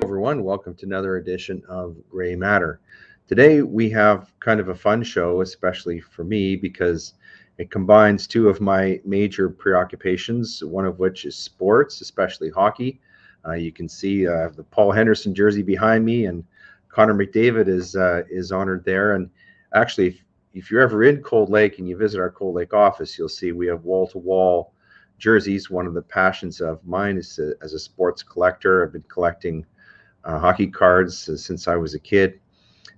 Everyone. Welcome to another edition of Gray Matter. Today we have kind of a fun show, especially for me, because it combines two of my major preoccupations, one of which is sports, especially hockey. You can see the Paul Henderson jersey behind me, and Connor McDavid is honored there. And actually, if you're ever in Cold Lake and you visit our Cold Lake office, you'll see we have wall-to-wall jerseys. One of the passions of mine is as a sports collector. I've been collecting hockey cards since I was a kid.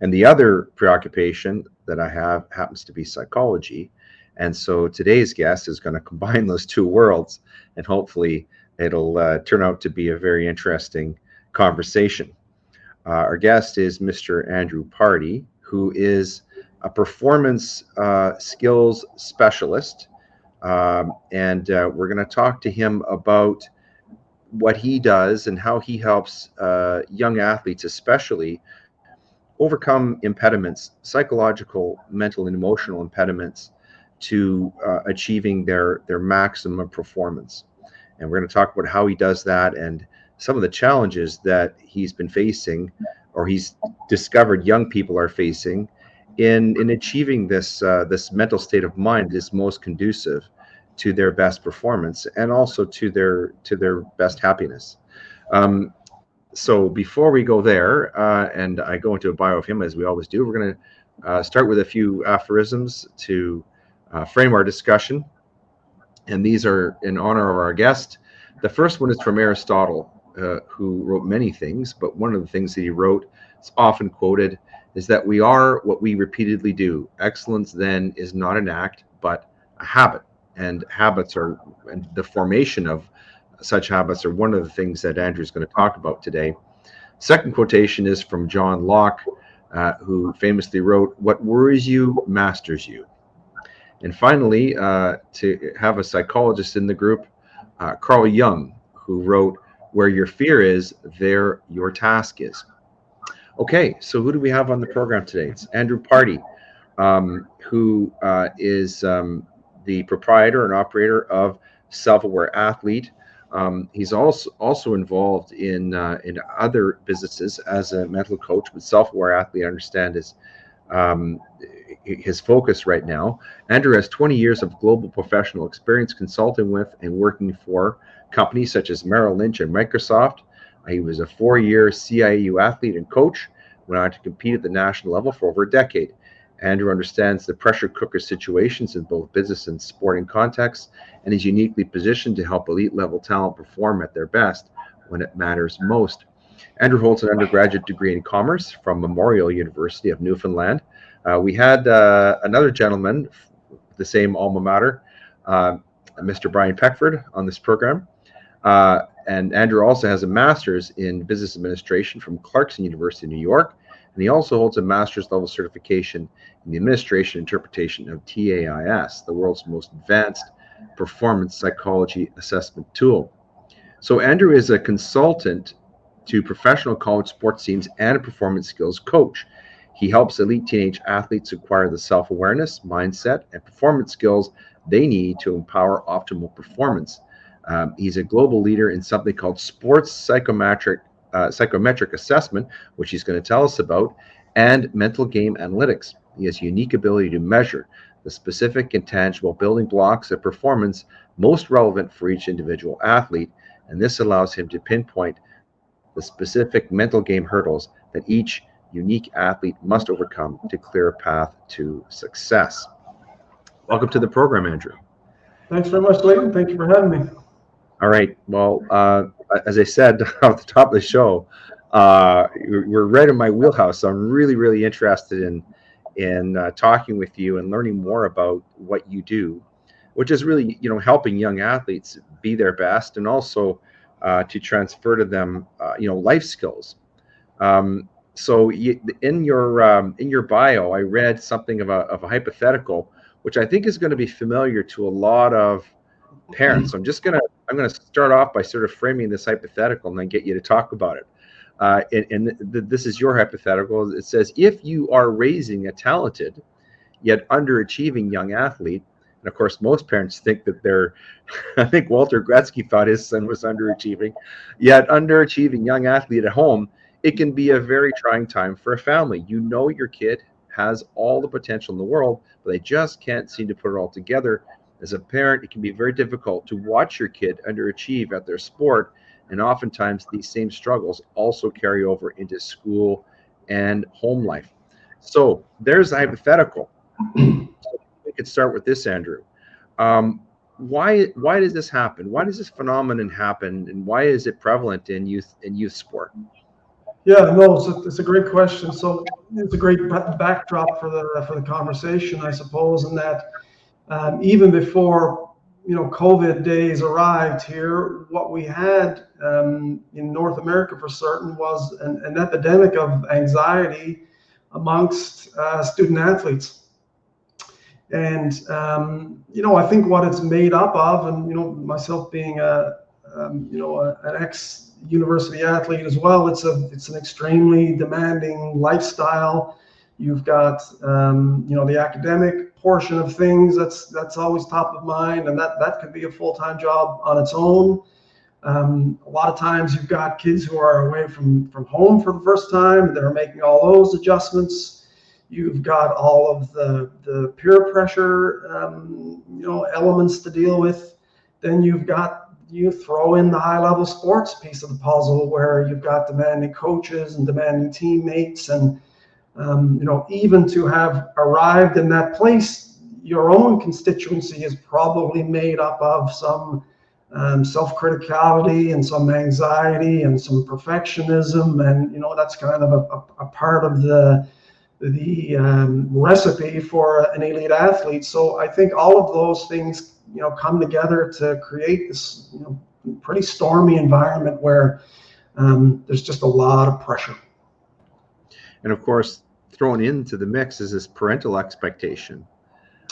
And the other preoccupation that I have happens to be psychology. And so today's guest is going to combine those two worlds, and hopefully it'll turn out to be a very interesting conversation. Our guest is Mr. Andrew Pardy, who is a performance skills specialist. And we're going to talk to him about what he does and how he helps young athletes, especially, overcome impediments, psychological, mental, and emotional impediments to achieving their maximum performance. And we're going to talk about how he does that and some of the challenges that he's been facing, or he's discovered young people are facing, in achieving this mental state of mind is most conducive to their best performance and also to their best happiness. So before we go there, and I go into a bio of him, as we always do, we're going to start with a few aphorisms to frame our discussion. And these are in honor of our guest. The first one is from Aristotle, who wrote many things, but one of the things that he wrote, it's often quoted, is that we are what we repeatedly do. Excellence then is not an act, but a habit. And habits are, and the formation of such habits are one of the things that Andrew's going to talk about today. Second quotation is from John Locke, who famously wrote, "What worries you masters you." And finally, to have a psychologist in the group, Carl Jung, who wrote, "Where your fear is, there your task is." Okay, so who do we have on the program today? It's Andrew Pardy, who is the proprietor and operator of Self-Aware Athlete. He's also involved in other businesses as a mental coach, but Self-Aware Athlete, I understand, is his focus right now. Andrew has 20 years of global professional experience consulting with and working for companies such as Merrill Lynch and Microsoft. He was a 4-year CIU athlete and coach, went on to compete at the national level for over a decade. Andrew understands the pressure cooker situations in both business and sporting contexts, and is uniquely positioned to help elite level talent perform at their best when it matters most. Andrew holds an undergraduate degree in commerce from Memorial University of Newfoundland. We had another gentleman, the same alma mater, Mr. Brian Peckford, on this program. And Andrew also has a master's in business administration from Clarkson University in New York. And he also holds a master's level certification in the administration and interpretation of TAIS, the world's most advanced performance psychology assessment tool. So Andrew is a consultant to professional college sports teams and a performance skills coach. He helps elite teenage athletes acquire the self-awareness, mindset, and performance skills they need to empower optimal performance. He's a global leader in something called sports psychometric assessment, which he's going to tell us about, and mental game analytics. He has a unique ability to measure the specific intangible building blocks of performance most relevant for each individual athlete, and this allows him to pinpoint the specific mental game hurdles that each unique athlete must overcome to clear a path to success. Welcome to the program, Andrew. Thanks very much, Leighton. Thank you for having me. All right. Well, as I said off the top of the show, we're right in my wheelhouse. So I'm really, really interested in talking with you and learning more about what you do, which is really, helping young athletes be their best, and also to transfer to them, life skills. So in your bio, I read something of a hypothetical, which I think is going to be familiar to a lot of parents. So I'm gonna start off by sort of framing this hypothetical and then get you to talk about it. This is your hypothetical. It says, if you are raising a talented yet underachieving young athlete, And of course, most parents think that they're, I think Walter Gretzky thought his son was underachieving. Yet, underachieving young athlete at home, it can be a very trying time for a family. You know, your kid has all the potential in the world, but they just can't seem to put it all together. As a parent, it can be very difficult to watch your kid underachieve at their sport. And oftentimes, these same struggles also carry over into school and home life. So, there's a hypothetical. We could start with this, Andrew. Um, why does this happen? Why does this phenomenon happen, and why is it prevalent in youth sport? Yeah, no, it's a great question. So it's a great backdrop for the conversation, I suppose, in that even before COVID days arrived here, what we had in North America for certain was an epidemic of anxiety amongst student athletes. And I think what it's made up of, and myself being an ex-university athlete as well, it's an extremely demanding lifestyle. You've got the academic portion of things that's always top of mind, and that could be a full-time job on its own. A lot of times you've got kids who are away from home for the first time. They're making all those adjustments. You've got all of the peer pressure, elements to deal with. Then you throw in the high-level sports piece of the puzzle, where you've got demanding coaches and demanding teammates, and even to have arrived in that place, your own constituency is probably made up of some self-criticality and some anxiety and some perfectionism, and that's kind of a part of the recipe for an elite athlete. So I think all of those things, come together to create this, pretty stormy environment where there's just a lot of pressure. And of course, thrown into the mix is this parental expectation.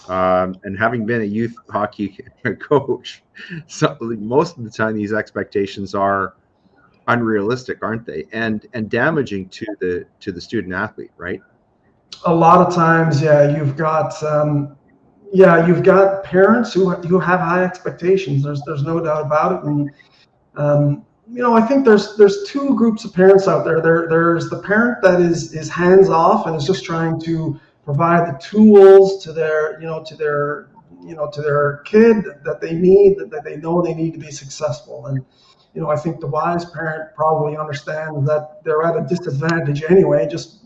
And having been a youth hockey coach, most of the time these expectations are unrealistic, aren't they? And damaging to the student athlete, right? A lot of times, yeah, you've got parents who have high expectations. There's no doubt about it. And I think there's two groups of parents out there. There's the parent that is hands off and is just trying to provide the tools to their kid that they need, that they know they need to be successful. And I think the wise parent probably understands that they're at a disadvantage anyway, just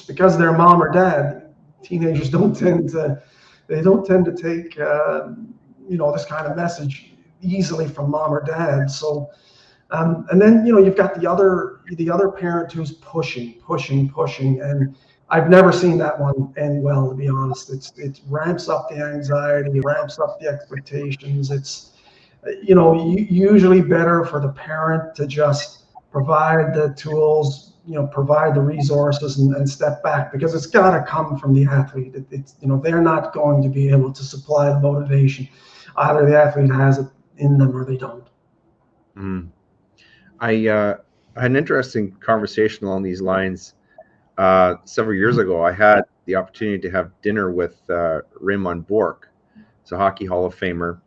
because they're mom or dad. Teenagers don't tend to take this kind of message easily from mom or dad. So and then you've got the other parent who's pushing, and I've never seen that one end well, to be honest. It ramps up the anxiety, it ramps up the expectations. It's usually better for the parent to just provide the tools, provide the resources, and step back, because it's got to come from the athlete. It's they're not going to be able to supply the motivation. Either the athlete has it in them or they don't. I had an interesting conversation along these lines several years ago. I had the opportunity to have dinner with Raymond Bourque. He's a Hockey Hall of Famer,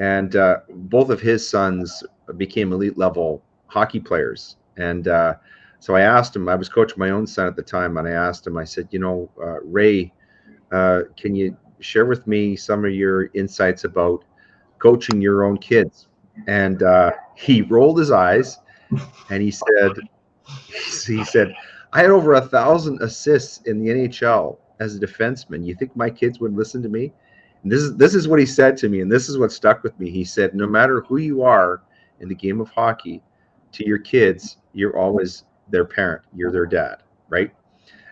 and both of his sons became elite level hockey players. And so I asked him, I was coaching my own son at the time, and I asked him, I said, Ray, can you share with me some of your insights about coaching your own kids? And he rolled his eyes and he said, I had over 1,000 assists in the NHL as a defenseman. You think my kids would listen to me? And this is what he said to me, and this is what stuck with me. He said, no matter who you are in the game of hockey, to your kids, you're always their parent. You're their dad, right?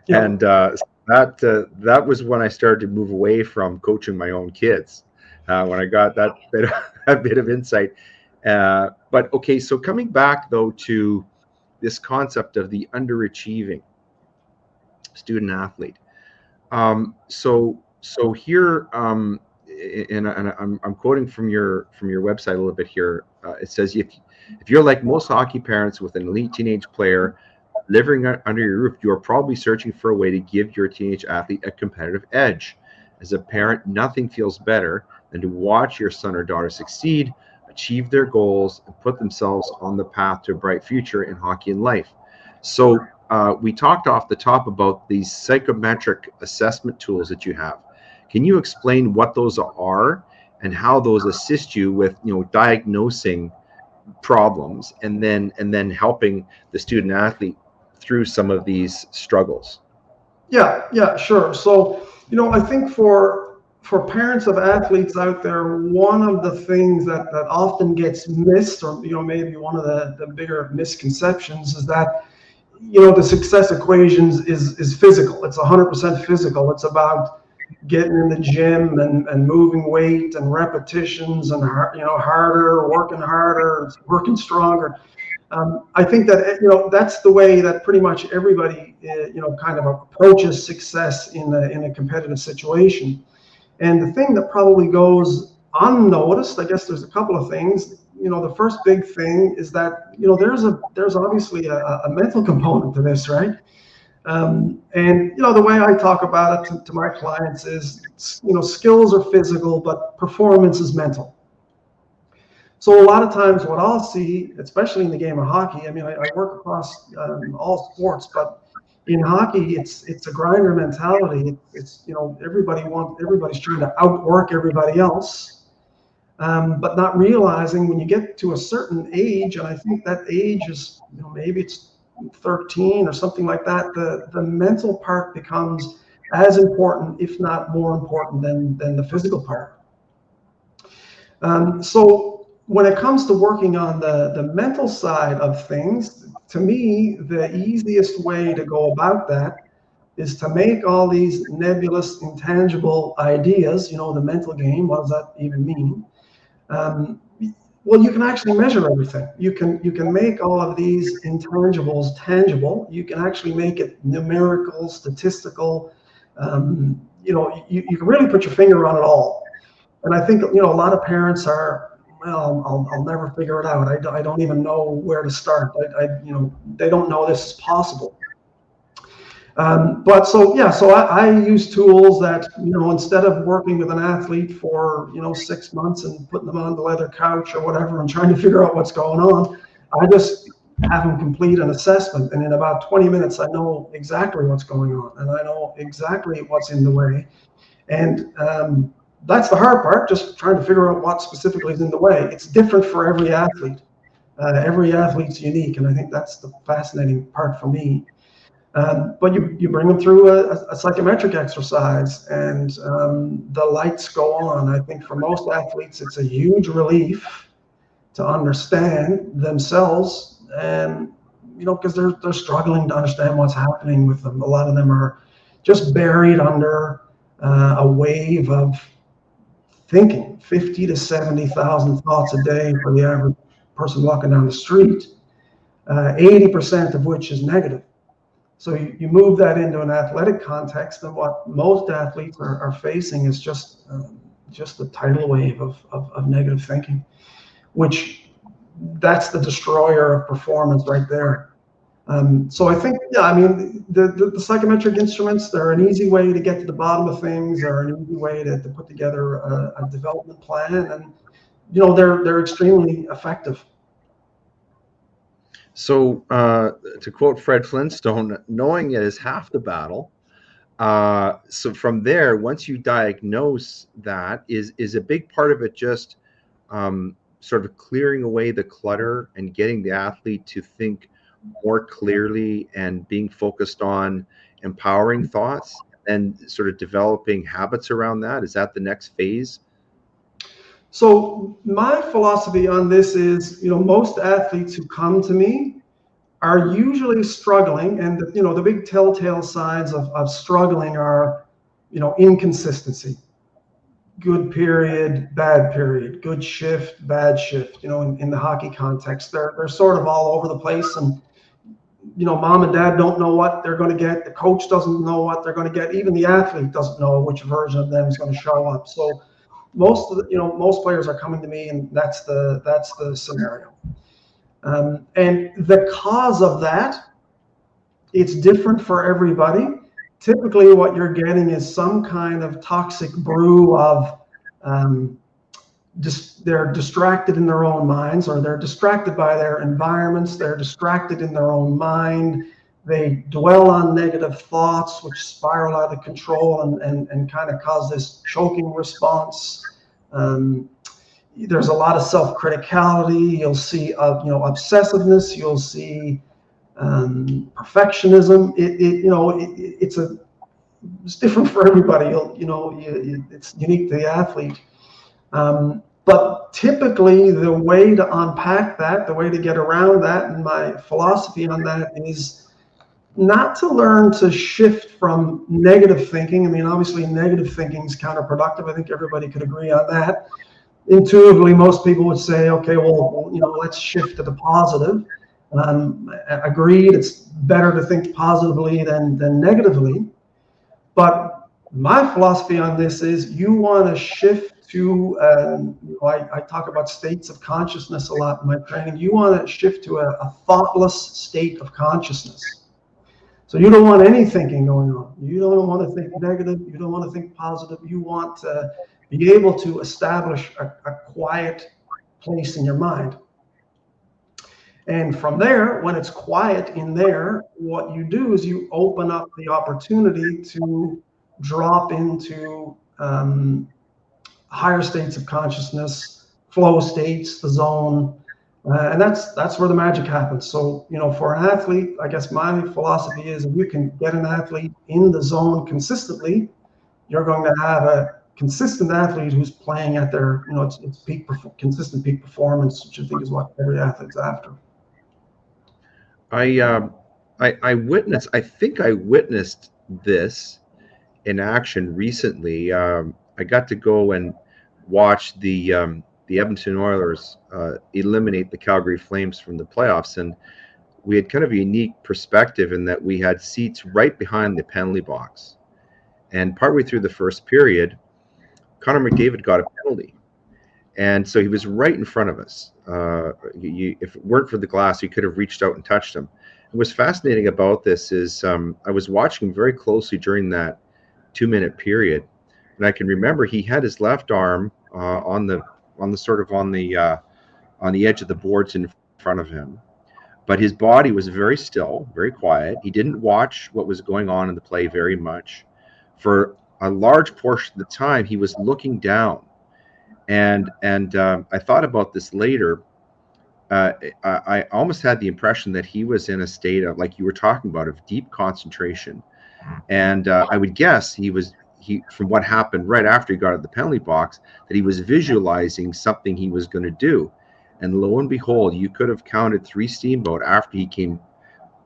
Yeah. And that was when I started to move away from coaching my own kids, when I got that bit of insight. But okay, so coming back though to this concept of the underachieving student athlete. So here, and I'm quoting from your website a little bit here. It says, if you're like most hockey parents with an elite teenage player living under your roof, you are probably searching for a way to give your teenage athlete a competitive edge. As a parent, nothing feels better than to watch your son or daughter succeed, achieve their goals, and put themselves on the path to a bright future in hockey and life. So, we talked off the top about these psychometric assessment tools that you have. Can you explain what those are and how those assist you with, diagnosing problems and then helping the student athlete through some of these struggles? Yeah, sure. So, I think for parents of athletes out there, one of the things that often gets missed, or maybe one of the bigger misconceptions, is that the success equations is physical. It's 100% physical. It's about getting in the gym and moving weight and repetitions and harder, working stronger. I think that that's the way that pretty much everybody kind of approaches success in a competitive situation. And the thing that probably goes unnoticed, I guess there's a couple of things. The first big thing is that there's obviously a mental component to this, right? And the way I talk about it to my clients is, skills are physical, but performance is mental. So a lot of times what I'll see, especially in the game of hockey, I mean, I work across all sports, but in hockey, it's a grinder mentality. It's everybody's trying to outwork everybody else, but not realizing when you get to a certain age, and I think that age is, maybe it's 13 or something like that, the mental part becomes as important, if not more important than the physical part. So when it comes to working on the mental side of things, to me, the easiest way to go about that is to make all these nebulous, intangible ideas, the mental game. What does that even mean? Well, you can actually measure everything. You can make all of these intangibles tangible. You can actually make it numerical, statistical. You can really put your finger on it all. And I think, a lot of parents are, well, I'll never figure it out. I don't even know where to start. They don't know this is possible. But so I use tools that, instead of working with an athlete for, 6 months and putting them on the leather couch or whatever and trying to figure out what's going on, I just have them complete an assessment. And in about 20 minutes, I know exactly what's going on, and I know exactly what's in the way. And that's the hard part, just trying to figure out what specifically is in the way. It's different for every athlete. Every athlete's unique, and I think that's the fascinating part for me. But you bring them through a psychometric exercise, and the lights go on. I think for most athletes, it's a huge relief to understand themselves, and because they're struggling to understand what's happening with them. A lot of them are just buried under a wave of thinking, 50 to 70,000 thoughts a day for the average person walking down the street, 80% of which is negative. So you move that into an athletic context, and what most athletes are facing is just a tidal wave of negative thinking, which that's the destroyer of performance right there. So I think, the psychometric instruments, they're an easy way to get to the bottom of things, or an easy way to put together a development plan, and they're extremely effective. So, to quote Fred Flintstone, knowing it is half the battle. So from there, once you diagnose that, is a big part of it just sort of clearing away the clutter and getting the athlete to think more clearly and being focused on empowering thoughts and sort of developing habits around that? Is that the next phase? So my philosophy on this is, most athletes who come to me are usually struggling, and the big telltale signs of struggling are, inconsistency. Good period, bad period, good shift, bad shift. In the hockey context, they're sort of all over the place, and mom and dad don't know what they're going to get. The coach doesn't know what they're going to get. Even the athlete doesn't know which version of them is going to show up. So most players are coming to me, and that's the scenario. And the cause of that, it's different for everybody. typically what you're getting is some kind of toxic brew of they're distracted in their own minds, or they're distracted by their environments, they're distracted in their own mind, they dwell on negative thoughts which spiral out of control and kind of cause this choking response. There's a lot of self-criticality. You'll see obsessiveness, you'll see perfectionism. It's different for everybody. It's unique to the athlete. But typically the way to unpack that, the way to get around that, and my philosophy on that is not to learn to shift from negative thinking. I mean, obviously negative thinking is counterproductive. I think everybody could agree on that. Intuitively, most people would say, okay, well, let's shift to the positive. Agreed, it's better to think positively than negatively. But my philosophy on this is you want to shift to, I talk about states of consciousness a lot in my training. You want to shift to a thoughtless state of consciousness. So you don't want any thinking going on. You don't want to think negative. You don't want to think positive. You want to be able to establish a quiet place in your mind. And from there, when it's quiet in there, what you do is you open up the opportunity to drop into higher states of consciousness, flow states, the zone. And that's where the magic happens. So, for an athlete, I guess my philosophy is if you can get an athlete in the zone consistently, you're going to have a consistent athlete who's playing at their, it's consistent peak performance, which I think is what every athlete's after. I think I witnessed this in action recently. I got to go and watch the Edmonton Oilers eliminate the Calgary Flames from the playoffs, and we had kind of a unique perspective in that we had seats right behind the penalty box. And partway through the first period, Connor McDavid got a penalty. And so he was right in front of us. If it weren't for the glass, you could have reached out and touched him. And what's fascinating about this is I was watching him very closely during that 2-minute period. And I can remember he had his left arm on the edge of the boards in front of him. But his body was very still, very quiet. He didn't watch what was going on in the play very much. For a large portion of the time, he was looking down. And I thought about this later. I almost had the impression that he was in a state of, like you were talking about, of deep concentration. And I would guess from what happened right after he got out of the penalty box, that he was visualizing something he was going to do. And lo and behold, you could have counted 3 steamboat after he came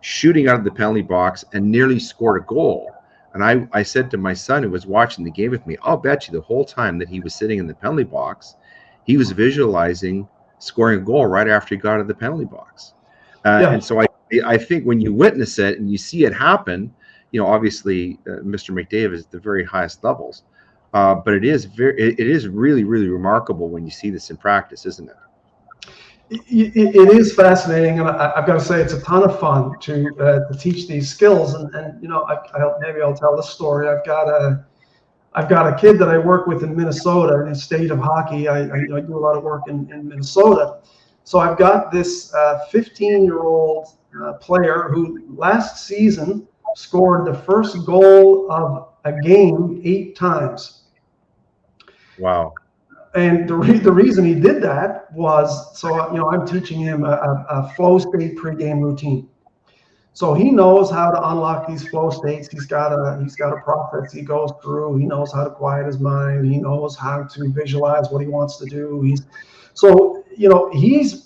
shooting out of the penalty box and nearly scored a goal. And I said to my son who was watching the game with me, I'll bet you the whole time that he was sitting in the penalty box, he was visualizing scoring a goal right after he got out of the penalty box. And so I think when you witness it and you see it happen, obviously Mr. McDavid is at the very highest levels, but it is really, really remarkable when you see this in practice, isn't it? It is fascinating, and I've got to say it's a ton of fun to teach these skills. And maybe I'll tell this story. I've got a kid that I work with in Minnesota, in the state of hockey. I do a lot of work in Minnesota. So I've got this 15-year-old player who last season scored the first goal of a game 8 times. Wow. And the reason he did that was, so I'm teaching him a flow state pregame routine. So he knows how to unlock these flow states. He's got a process he goes through. He knows how to quiet his mind. He knows how to visualize what he wants to do. He's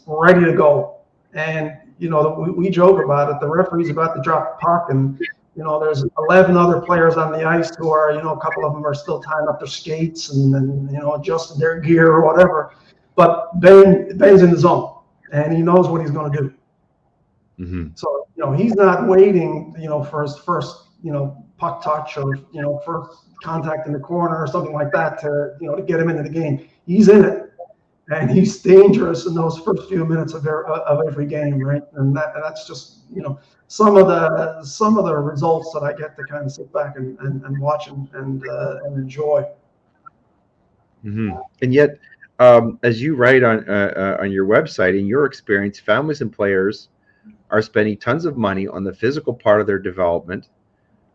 ready to go. And we joke about it. The referee's about to drop the puck, and there's 11 other players on the ice who are, a couple of them are still tying up their skates and adjusting their gear or whatever. But Ben's in the zone, and he knows what he's going to do. Mm-hmm. So, he's not waiting, for his first, puck touch or, first contact in the corner or something like that to get him into the game. He's in it. and he's dangerous in those first few minutes of every game, right? And that's just, some of the results that I get to kind of sit back and watch and enjoy. And yet, as you write on your website, in your experience, families and players are spending tons of money on the physical part of their development,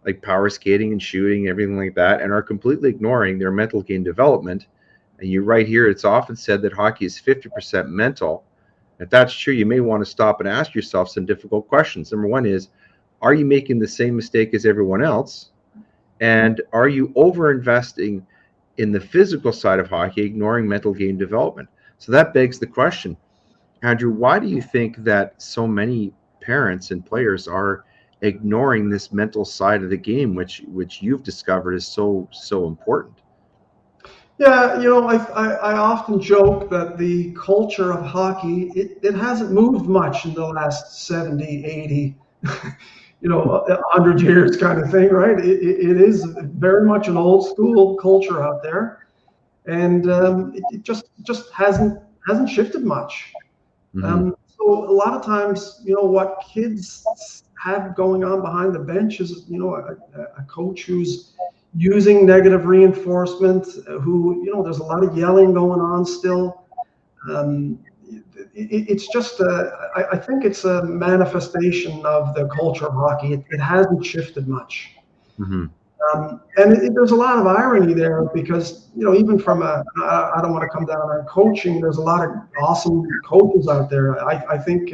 like power skating and shooting, everything like that, and are completely ignoring their mental game development. And you write here, it's often said that hockey is 50% mental. If that's true, you may want to stop and ask yourself some difficult questions. Number one is, are you making the same mistake as everyone else? And are you over-investing in the physical side of hockey, ignoring mental game development? So that begs the question, Andrew, why do you think that so many parents and players are ignoring this mental side of the game, which you've discovered is so important? Yeah, I often joke that the culture of hockey, it hasn't moved much in the last 70, 80, 100 years kind of thing, right? It is very much an old school culture out there, and it just hasn't shifted much. So a lot of times, what kids have going on behind the bench is, a coach who's using negative reinforcement, who, there's a lot of yelling going on still. It's just, I think it's a manifestation of the culture of hockey. It hasn't shifted much. And there's a lot of irony there because, even from I don't want to come down on coaching, there's a lot of awesome coaches out there. I think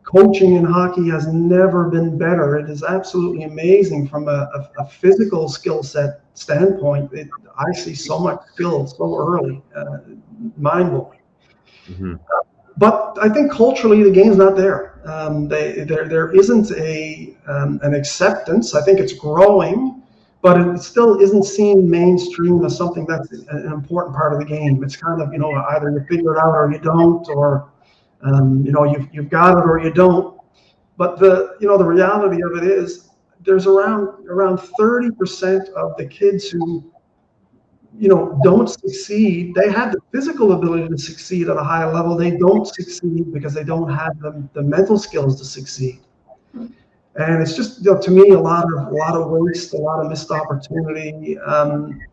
coaching in hockey has never been better. It is absolutely amazing from a physical skill set standpoint. I see so much skill so early, mind-blowing. But I think culturally the game's not there. There isn't an acceptance. I think it's growing, but it still isn't seen mainstream as something that's an important part of the game. It's kind of, either you figure it out or you don't, or you've got it or you don't. But the reality of it is there's around 30% of the kids who don't succeed. They have the physical ability to succeed at a high level. They don't succeed because they don't have the mental skills to succeed. And it's just, to me, a lot of waste, a lot of missed opportunity.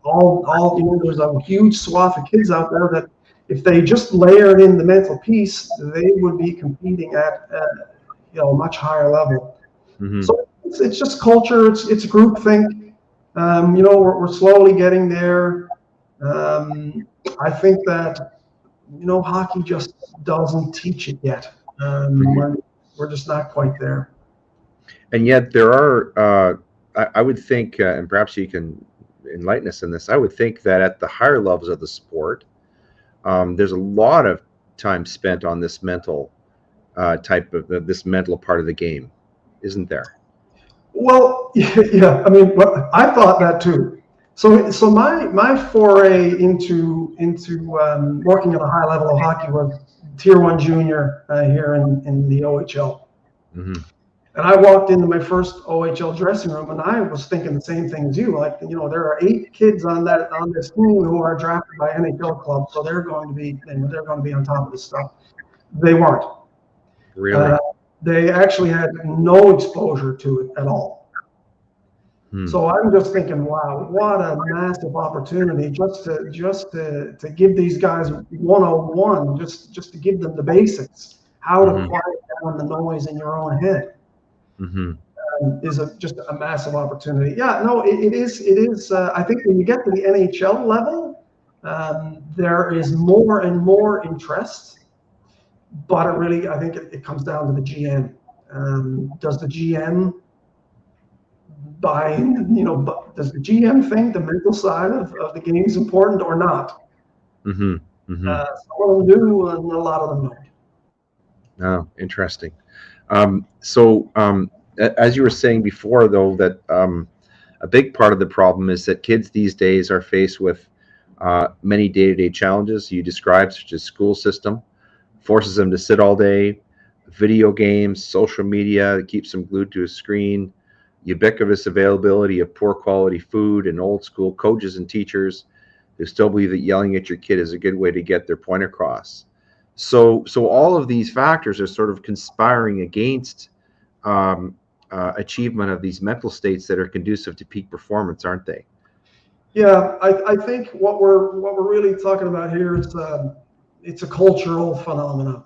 There's a huge swath of kids out there that, if they just layered in the mental piece, they would be competing at a much higher level. So it's just culture. It's groupthink. We're slowly getting there. I think that hockey just doesn't teach it yet. We're just not quite there. And yet there are, I would think, and perhaps you can enlighten us in this, I would think that at the higher levels of the sport, there's a lot of time spent on this mental this mental part of the game, isn't there? Well, yeah. I mean, I thought that too. So my foray into working at a high level of hockey was Tier 1 junior here in the OHL. And I walked into my first OHL dressing room, and I was thinking the same thing as you. Like, there are 8 kids on this team who are drafted by NHL clubs, so they're going to be on top of this stuff. They weren't. Really? They actually had no exposure to it at all. So I'm just thinking, wow, what a massive opportunity just to give these guys 101, just to give them the basics, how to quiet down the noise in your own head. Is just a massive opportunity. Yeah, no, it is. I think when you get to the NHL level, there is more and more interest, but I think it comes down to the GM. Does the GM buy in? Does the GM think the mental side of the game is important or not? Some of them do, and a lot of them don't. Oh, interesting. As you were saying before, though, that a big part of the problem is that kids these days are faced with many day-to-day challenges you described, such as school system, forces them to sit all day, video games, social media, keeps them glued to a screen, ubiquitous availability of poor quality food, and old school coaches and teachers who still believe that yelling at your kid is a good way to get their point across. So all of these factors are sort of conspiring against um, achievement of these mental states that are conducive to peak performance, aren't they? Yeah, I think what we're really talking about here is it's a cultural phenomenon.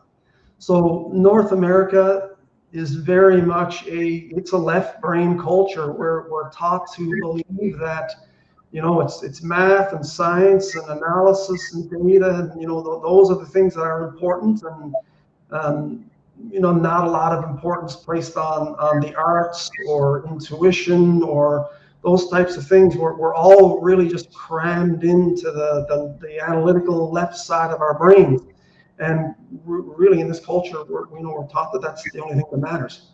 So North America is very much it's a left brain culture where we're taught to believe that it's math and science and analysis and data, and those are the things that are important, and um, not a lot of importance placed on the arts or intuition or those types of things. We're all really just crammed into the analytical left side of our brains, and really in this culture we're taught that that's the only thing that matters.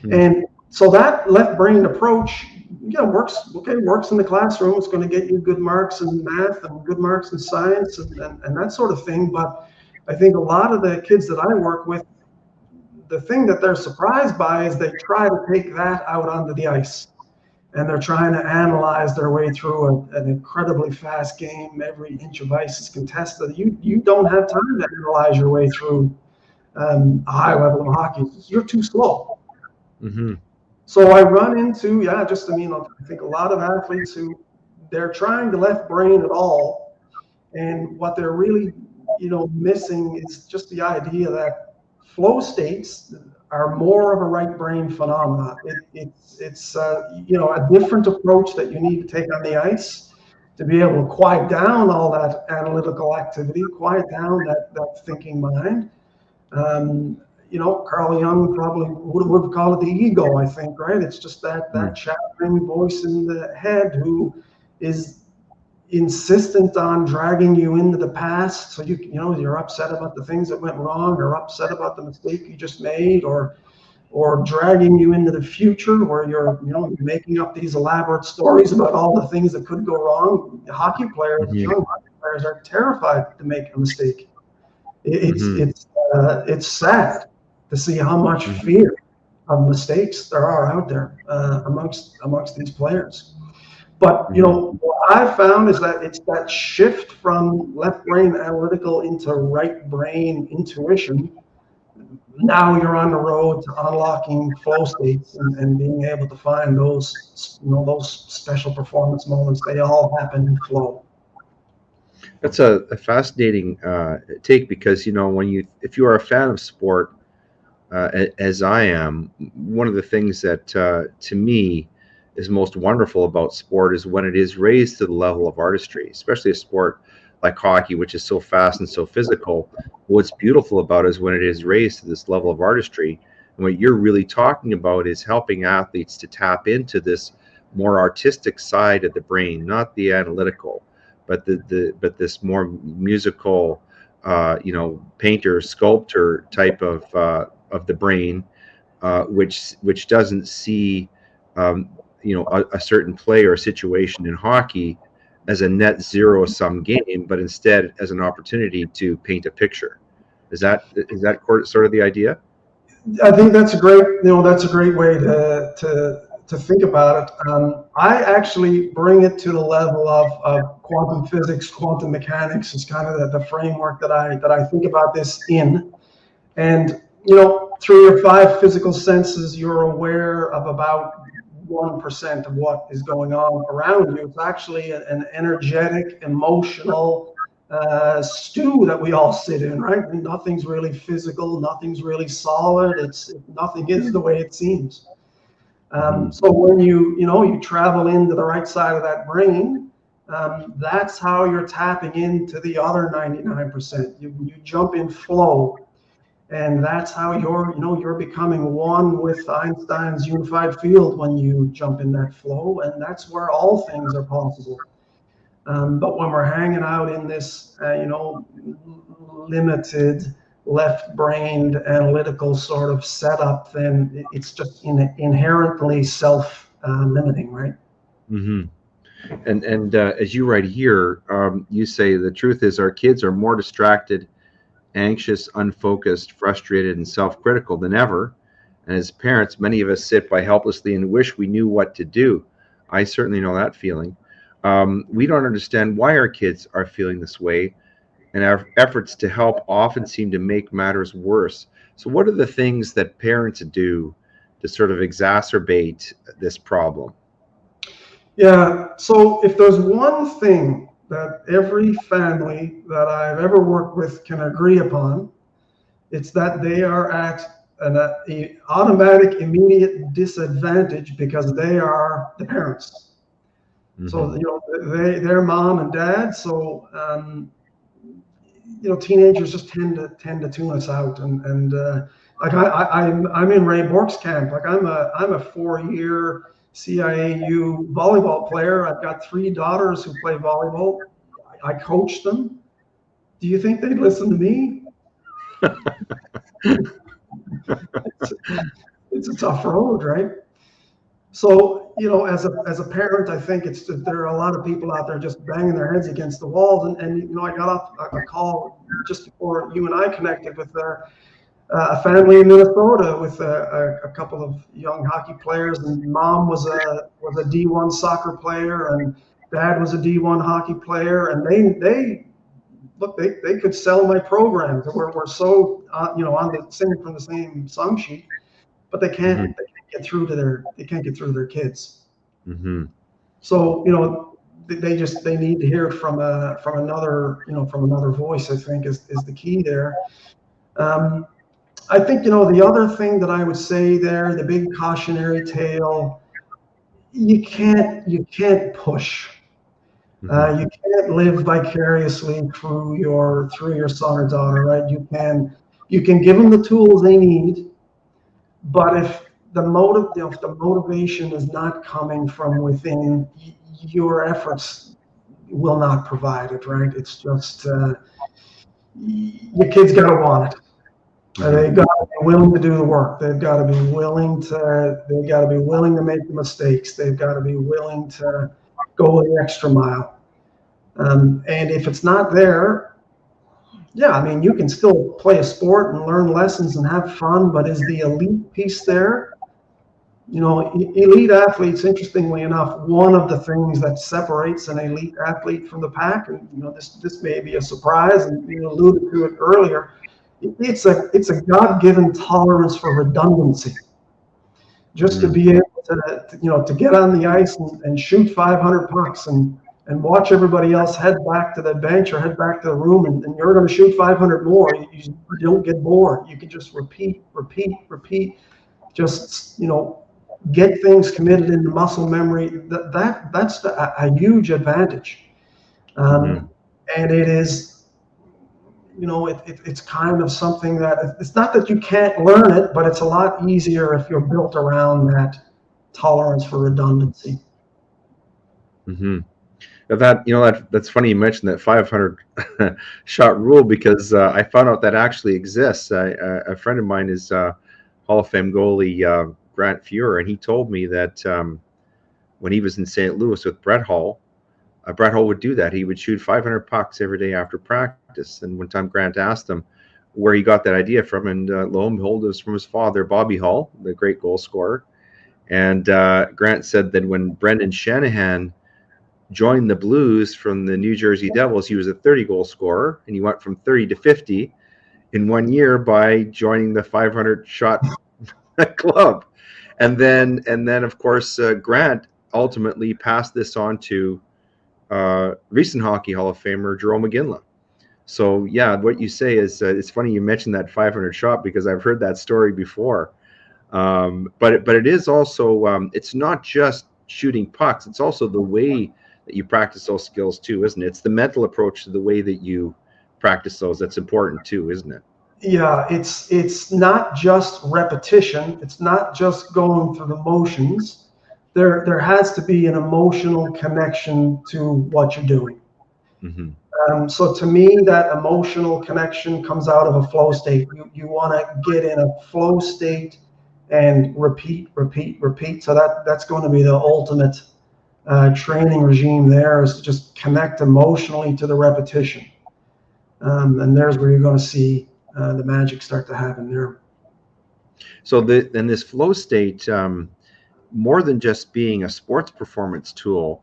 Mm. And so that left brain approach, works in the classroom. It's going to get you good marks in math and good marks in science and that sort of thing. But I think a lot of the kids that I work with, the thing that they're surprised by is they try to take that out onto the ice. And they're trying to analyze their way through an incredibly fast game. Every inch of ice is contested. You don't have time to analyze your way through a high level of hockey. You're too slow. Mm-hmm. So I run into, I think a lot of athletes who they're trying to left brain it all, and what they're really, missing is just the idea that flow states are more of a right brain phenomenon. It's a different approach that you need to take on the ice to be able to quiet down all that analytical activity, quiet down that thinking mind. Carl Jung probably would call it the ego, I think, right? It's just that chattering voice in the head who is insistent on dragging you into the past. So you're upset about the things that went wrong, or upset about the mistake you just made, or dragging you into the future where you're making up these elaborate stories about all the things that could go wrong. Hockey players, Mm-hmm. young hockey players, are terrified to make a mistake. Mm-hmm. It's sad to see how much fear of mistakes there are out there amongst these players. But what I've found is that it's that shift from left brain analytical into right brain intuition. Now you're on the road to unlocking flow states and being able to find those special performance moments. They all happen in flow. That's a fascinating take, because if you are a fan of sport, as I am, one of the things that to me is most wonderful about sport is when it is raised to the level of artistry, especially a sport like hockey, which is so fast and so physical. What's beautiful about it is when it is raised to this level of artistry. And what you're really talking about is helping athletes to tap into this more artistic side of the brain, not the analytical, but but this more musical, painter, sculptor type of the brain, which doesn't see a certain play or a situation in hockey as a net zero sum game, but instead as an opportunity to paint a picture. Is that sort of the idea? I think that's a great way to think about it. I actually bring it to the level of quantum physics, quantum mechanics is kind of the framework that I think about this in. And through your five physical senses, you're aware of about 1% of what is going on around you. It's actually an energetic, emotional stew that we all sit in, right? Nothing's really physical, nothing's really solid. Nothing is the way it seems. So when you travel into the right side of that brain, that's how you're tapping into the other 99%. You jump in flow. And that's how you're becoming one with Einstein's unified field when you jump in that flow, and that's where all things are possible. But when we're hanging out in this, limited, left-brained, analytical sort of setup, then it's just inherently self-limiting, right? Mm-hmm. And as you write here, you say the truth is our kids are more distracted, anxious, unfocused, frustrated, and self-critical than ever. And as parents, many of us sit by helplessly and wish we knew what to do. I certainly know that feeling. We don't understand why our kids are feeling this way, and our efforts to help often seem to make matters worse. So, what are the things that parents do to sort of exacerbate this problem? Yeah. So if there's one thing that every family that I've ever worked with can agree upon, it's that they are at an automatic immediate disadvantage because they are the parents. Hmm. So they're mom and dad. So teenagers just tend to tune us out, and like I'm in Ray Bork's camp. Like I'm a 4-year CIAU volleyball player. I've got 3 daughters who play volleyball. I coach them. Do you think they'd listen to me? It's, it's a tough road, right? So, as a parent, I think there are a lot of people out there just banging their heads against the walls. And I got off a call just before you and I connected with a family in Minnesota with a couple of young hockey players, and mom was a D1 soccer player, and dad was a D1 hockey player, and they look, they could sell my programs. We're so on the singing from the same song sheet, but Hmm. they can't get through to their kids. Hmm. So they need to hear it from another voice. I think is the key there. Um, I think the other thing that I would say there, the big cautionary tale, you can't push. Hmm. You can't live vicariously through your son or daughter, right? You can give them the tools they need, but if the motivation is not coming from within, your efforts will not provide it, right? It's just your kids gotta want it. Hmm. They've got to be willing to do the work. They've got to be willing to make the mistakes. They've got to be willing to go the extra mile. And if it's not there, yeah, I mean, you can still play a sport and learn lessons and have fun, but is the elite piece there? Elite athletes, interestingly enough, one of the things that separates an elite athlete from the pack, and this may be a surprise, and you alluded to it earlier, it's a God-given tolerance for redundancy. Just to Hmm. be able to get on the ice and shoot 500 pucks and watch everybody else head back to the bench or head back to the room, and you're going to shoot 500 more. You don't get bored. You can just repeat, repeat, repeat. Just get things committed into muscle memory. That's a huge advantage, Hmm. um, and it is. It's kind of something that it's not that you can't learn it, but it's a lot easier if you're built around that tolerance for redundancy. Hmm. That's funny you mentioned that 500 shot rule, because I found out that actually exists. A friend of mine is Hall of Fame goalie Grant Fuhrer, and he told me that when he was in St. Louis with Brett Hull would do that. He would shoot 500 pucks every day after practice. And one time Grant asked him where he got that idea from, and lo and behold, it was from his father, Bobby Hull, the great goal scorer. And Grant said that when Brendan Shanahan joined the Blues from the New Jersey Devils, he was a 30-goal scorer, and he went from 30 to 50 in 1 year by joining the 500 shot club. And then of course Grant ultimately passed this on to recent Hockey Hall of Famer Jerome McGinley. So yeah, what you say is it's funny you mentioned that 500 shot, because I've heard that story before. But it is also it's not just shooting pucks; it's also the way that you practice those skills too, isn't it? It's the mental approach to the way that you practice those that's important too, isn't it? Yeah, it's not just repetition. It's not just going through the motions. There has to be an emotional connection to what you're doing. Hmm. So to me, that emotional connection comes out of a flow state. You want to get in a flow state and repeat, repeat, repeat. So that's going to be the ultimate training regime. There is to just connect emotionally to the repetition, and there's where you're going to see the magic start to happen there. So then this flow state, more than just being a sports performance tool,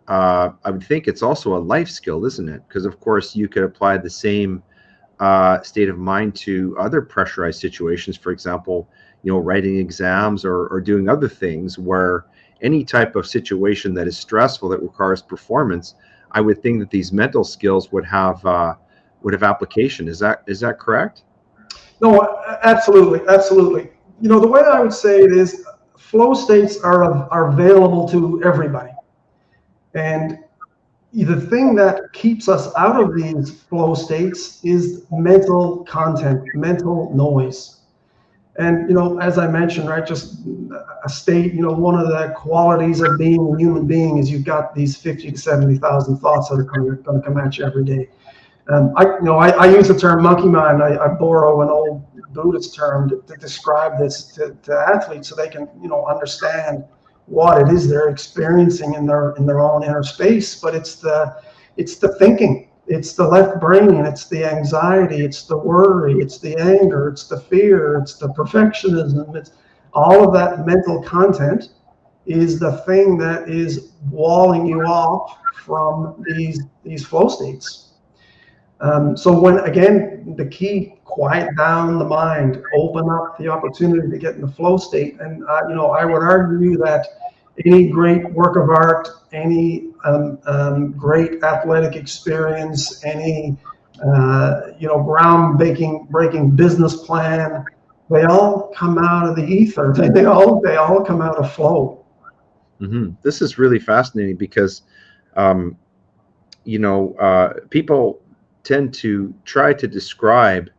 I would think it's also a life skill, isn't it? Because of course you could apply the same state of mind to other pressurized situations. For example, writing exams or doing other things where any type of situation that is stressful that requires performance. I would think that these mental skills would have application. Is that correct? No, absolutely, absolutely. The way I would say it is, flow states are available to everybody, and the thing that keeps us out of these flow states is mental content, mental noise. And as I mentioned, right, just a state, one of the qualities of being a human being is you've got these 50 to 70,000 thoughts that are going to come at you every day. I use the term monkey mind. I borrow an old Buddhist term to describe this to athletes so they can understand what it is they're experiencing in their own inner space. But it's the thinking, it's the left brain, it's the anxiety, it's the worry, it's the anger, it's the fear, it's the perfectionism. It's all of that mental content is the thing that is walling you off from these flow states. So when, again, the key, quiet down the mind, open up the opportunity to get in the flow state. And, I would argue that any great work of art, any great athletic experience, any, breaking business plan, they all come out of the ether. They all come out of flow. This is really fascinating because, people tend to try to describe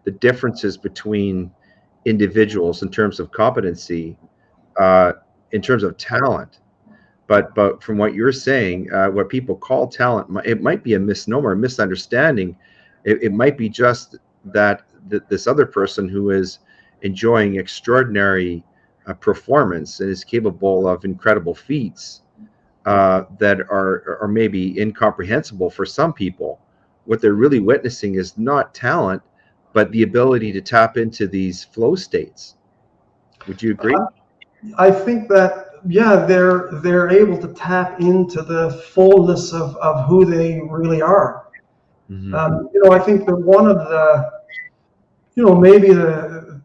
the differences between individuals in terms of competency, in terms of talent. But from what you're saying, what people call talent, it might be a misnomer, a misunderstanding. It might be just that this other person who is enjoying extraordinary performance and is capable of incredible feats that are maybe incomprehensible for some people. What they're really witnessing is not talent, but the ability to tap into these flow states. Would you agree? I think that, yeah, they're able to tap into the fullness of who they really are. I think that one of the, maybe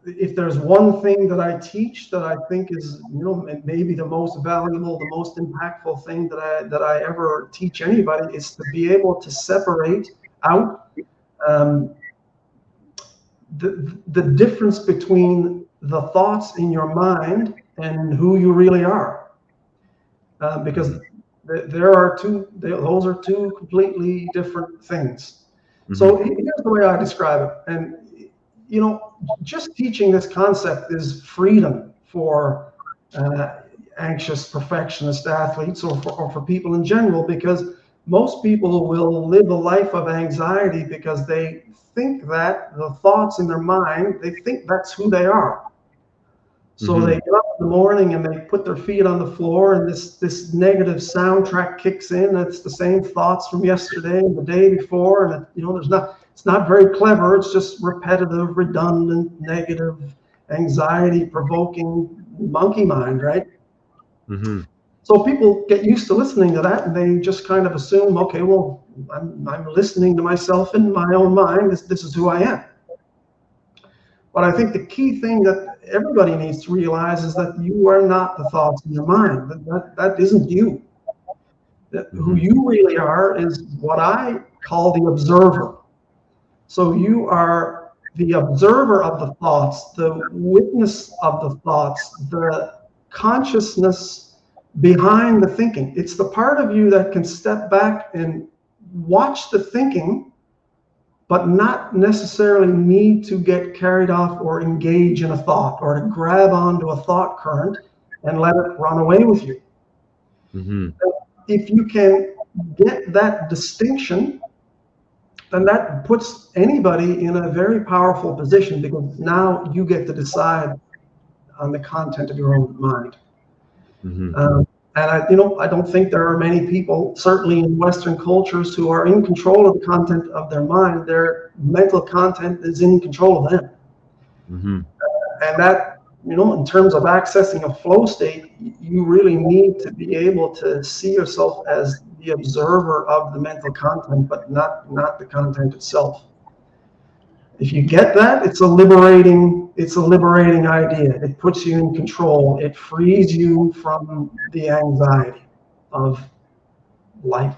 if there's one thing that I teach that I think is, maybe the most valuable, the most impactful thing that I ever teach anybody, is to be able to separate out the difference between the thoughts in your mind and who you really are, because those are two completely different things. So here's the way I describe it. And just teaching this concept is freedom for anxious perfectionist athletes or for people in general, because most people will live a life of anxiety because they think that the thoughts in their mind, they think that's who they are. So they get up in the morning and they put their feet on the floor, and this negative soundtrack kicks in. It's the same thoughts from yesterday and the day before, and it's not very clever. It's just repetitive, redundant, negative, anxiety-provoking monkey mind, right? So people get used to listening to that, and they just kind of assume, okay, well, I'm listening to myself in my own mind. This is who I am. But I think the key thing that everybody needs to realize is that you are not the thoughts in your mind. That isn't you. Who you really are is what I call the observer. So you are the observer of the thoughts, the witness of the thoughts, the consciousness behind the thinking. It's the part of you that can step back and watch the thinking, but not necessarily need to get carried off or engage in a thought or to grab onto a thought current and let it run away with you. If you can get that distinction, then that puts anybody in a very powerful position, because now you get to decide on the content of your own mind. And I don't think there are many people, certainly in Western cultures, who are in control of the content of their mind. Their mental content is in control of them. And that in terms of accessing a flow state, you really need to be able to see yourself as the observer of the mental content, but not the content itself. If you get that, it's a liberating idea. It puts you in control. It frees you from the anxiety of life.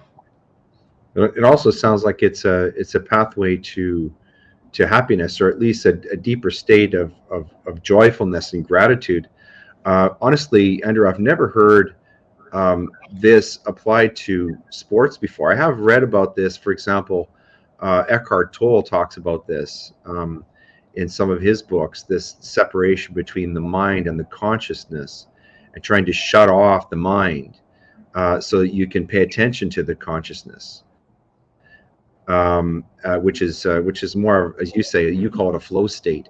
It also sounds like it's a pathway to happiness, or at least a deeper state of joyfulness and gratitude. Honestly, Andrew, I've never heard this applied to sports before. I have read about this. For example, Eckhart Tolle talks about this in some of his books, this separation between the mind and the consciousness, and trying to shut off the mind so that you can pay attention to the consciousness, which is more, as you say, you call it a flow state.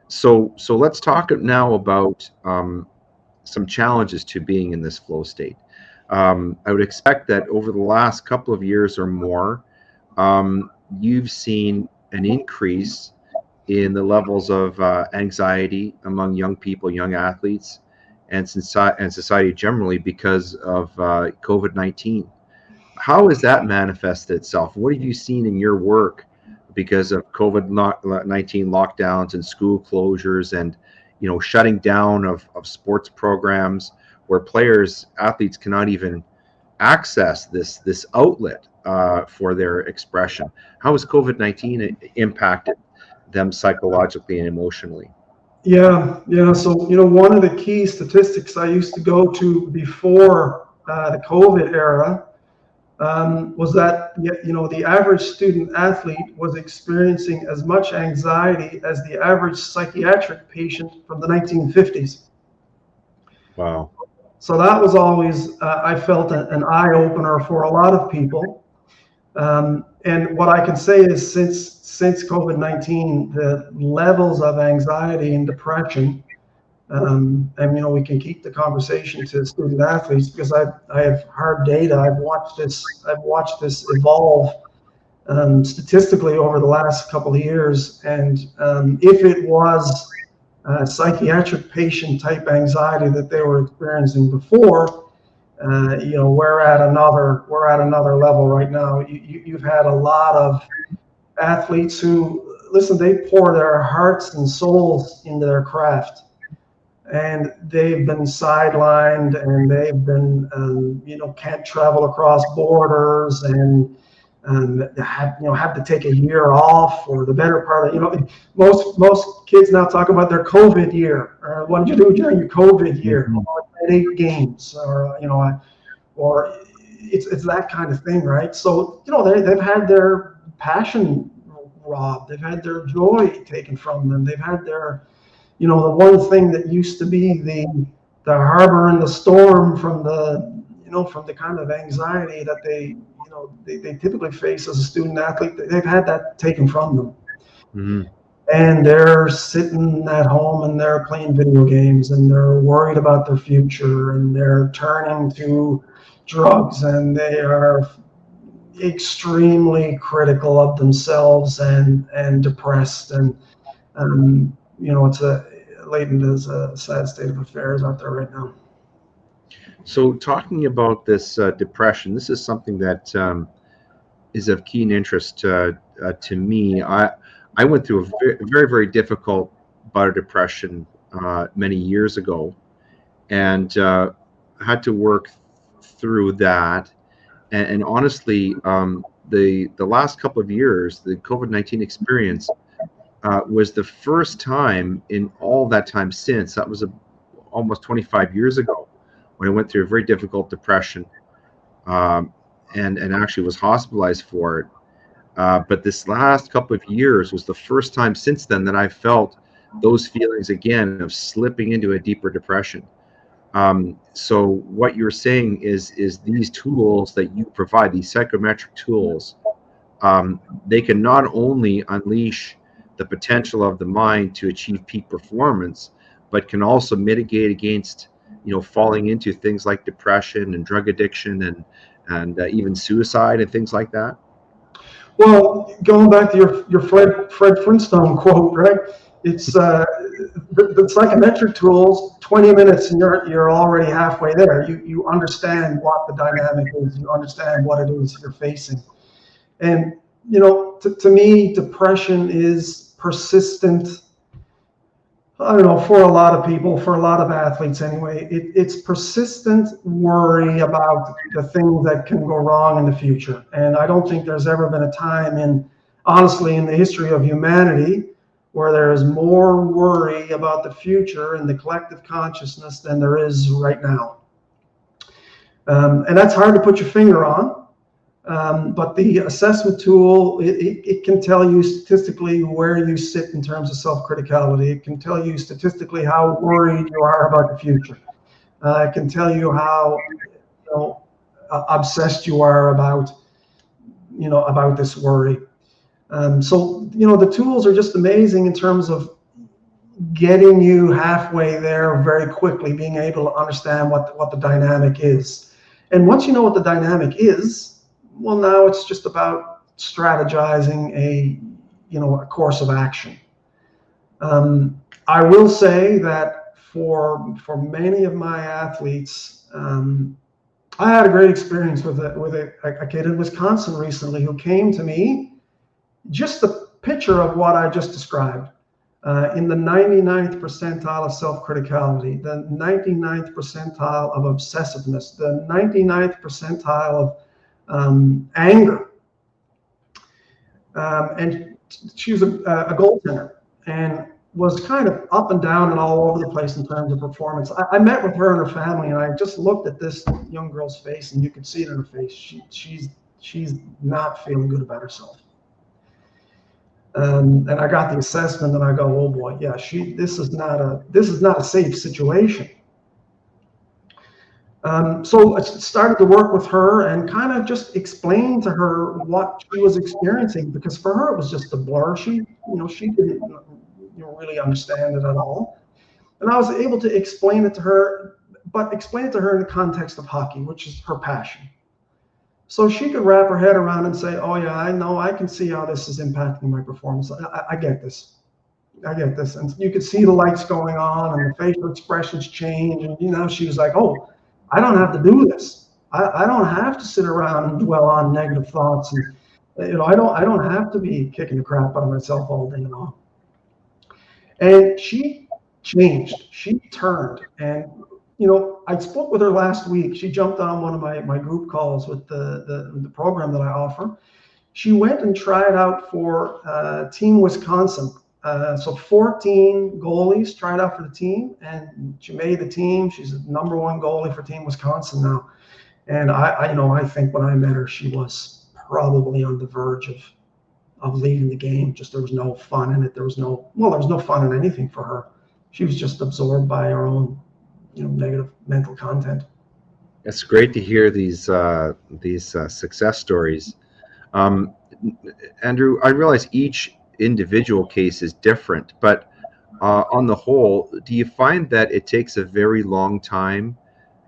So let's talk now about some challenges to being in this flow state. I would expect that over the last couple of years or more, you've seen an increase in the levels of anxiety among young people, young athletes, and society generally because of COVID-19. How has that manifested itself? What have you seen in your work because of COVID-19 lockdowns and school closures and shutting down of sports programs where athletes cannot even access this outlet for their expression? How has COVID-19 impacted them psychologically and emotionally? Yeah. So, one of the key statistics I used to go to before the COVID era was that, the average student athlete was experiencing as much anxiety as the average psychiatric patient from the 1950s. Wow. So that was always, I felt, an eye opener for a lot of people. And what I can say is since COVID-19, the levels of anxiety and depression, and we can keep the conversation to student athletes because I have hard data. I've watched this evolve statistically over the last couple of years. And if it was psychiatric patient type anxiety that they were experiencing before, we're at another level right now. You've had a lot of athletes who, listen, they pour their hearts and souls into their craft, and they've been sidelined, and they've been can't travel across borders, and have to take a year off for the better part of, most kids now talk about their COVID year. What did you do during your COVID year? Mhm. I played 8 games, or it's that kind of thing, right? So they've had their passion robbed, they've had their joy taken from them, they've had their the one thing that used to be the harbor in the storm from the kind of anxiety that they typically face as a student athlete. They've had that taken from them. Mm-hmm. And they're sitting at home and they're playing video games and they're worried about their future and they're turning to drugs and they are extremely critical of themselves and depressed, and Leighton is a sad state of affairs out there right now. So talking about this depression, this is something that is of keen interest to me. I went through a very, very difficult bout of depression many years ago, and had to work through that. And honestly, the last couple of years, the COVID-19 experience was the first time in all that time since. That was almost 25 years ago when I went through a very difficult depression, and actually was hospitalized for it. But this last couple of years was the first time since then that I felt those feelings again of slipping into a deeper depression. So what you're saying is these tools that you provide, these psychometric tools, they can not only unleash the potential of the mind to achieve peak performance, but can also mitigate against falling into things like depression and drug addiction and even suicide and things like that. Well, going back to your Fred Flintstone quote, right? It's the psychometric tools. 20 minutes and you're already halfway there. You understand what the dynamic is. You understand what it is you're facing. And to me, depression is persistent. I don't know, for a lot of people, for a lot of athletes anyway, it's persistent worry about the things that can go wrong in the future. And I don't think there's ever been a time honestly, in the history of humanity where there is more worry about the future in the collective consciousness than there is right now. And that's hard to put your finger on. But the assessment tool, it can tell you statistically where you sit in terms of self-criticality. It can tell you statistically how worried you are about the future. It can tell you how obsessed you are about this worry. So the tools are just amazing in terms of getting you halfway there very quickly, being able to understand what the dynamic is. And once you know what the dynamic is, well, now it's just about strategizing a course of action. I will say that for many of my athletes, I had a great experience with a kid in Wisconsin recently who came to me, just the picture of what I just described, in the 99th percentile of self-criticality, the 99th percentile of obsessiveness, the 99th percentile of anger, and she was a goaltender and was kind of up and down and all over the place in terms of performance. I met with her and her family, and I just looked at this young girl's face, and you could see it in her face. She's not feeling good about herself. And I got the assessment, and I go, oh boy, yeah, this is not a safe situation. So I started to work with her and kind of just explain to her what she was experiencing, because for her it was just a blur. She didn't really understand it at all. And I was able to explain it to her, but explain it to her in the context of hockey, which is her passion. So she could wrap her head around and say, oh yeah, I know, I can see how this is impacting my performance. I get this. And you could see the lights going on and the facial expressions change. And she was like, oh, I don't have to do this. I don't have to sit around and dwell on negative thoughts, and I don't have to be kicking the crap out of myself all day long. And she changed. She turned, and I spoke with her last week. She jumped on one of my group calls with the program that I offer. She went and tried out for Team Wisconsin. So 14 goalies tried out for the team, and she made the team. She's the #1 goalie for Team Wisconsin now. And I think when I met her, she was probably on the verge of leaving the game. Just there was no fun in it. There was no fun in anything for her. She was just absorbed by her own negative mental content. It's great to hear these success stories. Andrew, I realize each individual case is different, but on the whole, do you find that it takes a very long time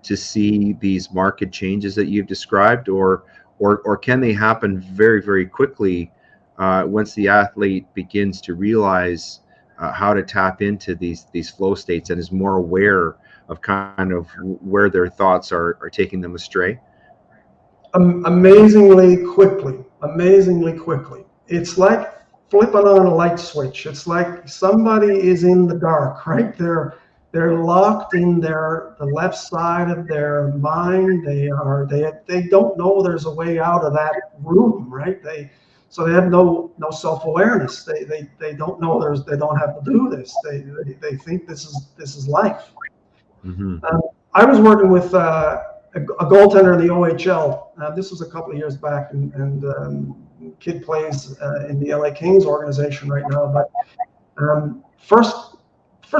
to see these market changes that you've described, or can they happen very, very quickly once the athlete begins to realize how to tap into these flow states and is more aware of kind of where their thoughts are taking them astray? Amazingly quickly. It's like flipping on a light switch. It's like somebody is in the dark, right? They're locked in the left side of their mind. They don't know there's a way out of that room, right? So they have no self-awareness. They don't know they don't have to do this. They think this is life. Mm-hmm. I was working with a goaltender in the OHL. This was a couple of years back, and kid plays in the LA Kings organization right now. But first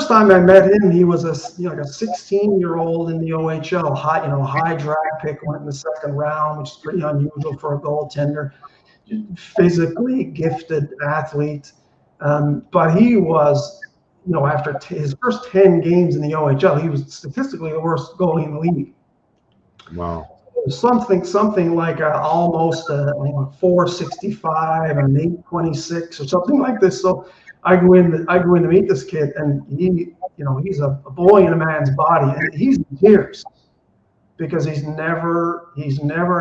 time I met him, he was a 16-year-old in the OHL, high draft pick, went in the second round, which is pretty unusual for a goaltender. Physically gifted athlete, but he was, after his first 10 games in the OHL, he was statistically the worst goalie in the league. Wow. Something like almost 465 and 826 or something like this. So I go in to meet this kid, and he's a boy in a man's body, and he's in tears because he's never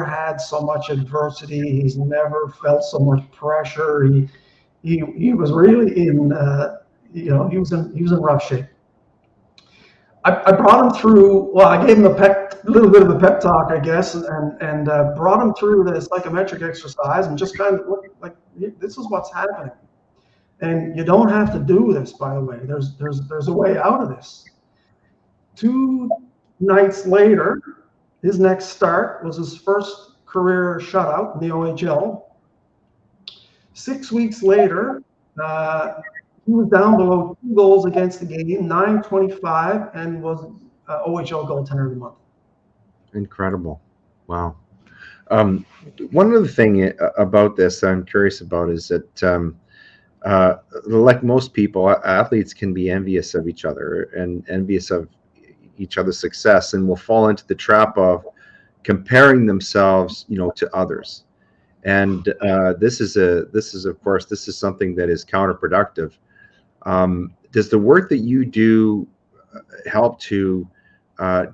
had so much adversity. He's never felt so much pressure. He was really in he was in rough shape. I brought him through. Well, I gave him a little bit of a pep talk, I guess, and brought him through the psychometric exercise, and just kind of look like, this is what's happening. And you don't have to do this, by the way. There's a way out of this. 2 nights later, his next start was his first career shutout in the OHL. 6 weeks later, he was down below 2 goals against the game, .925, and was OHL goaltender of the month. Incredible. Wow. One other thing about this I'm curious about is that like most people, athletes can be envious of each other and envious of each other's success, and will fall into the trap of comparing themselves, to others. And this is something that is counterproductive. Does the work that you do help to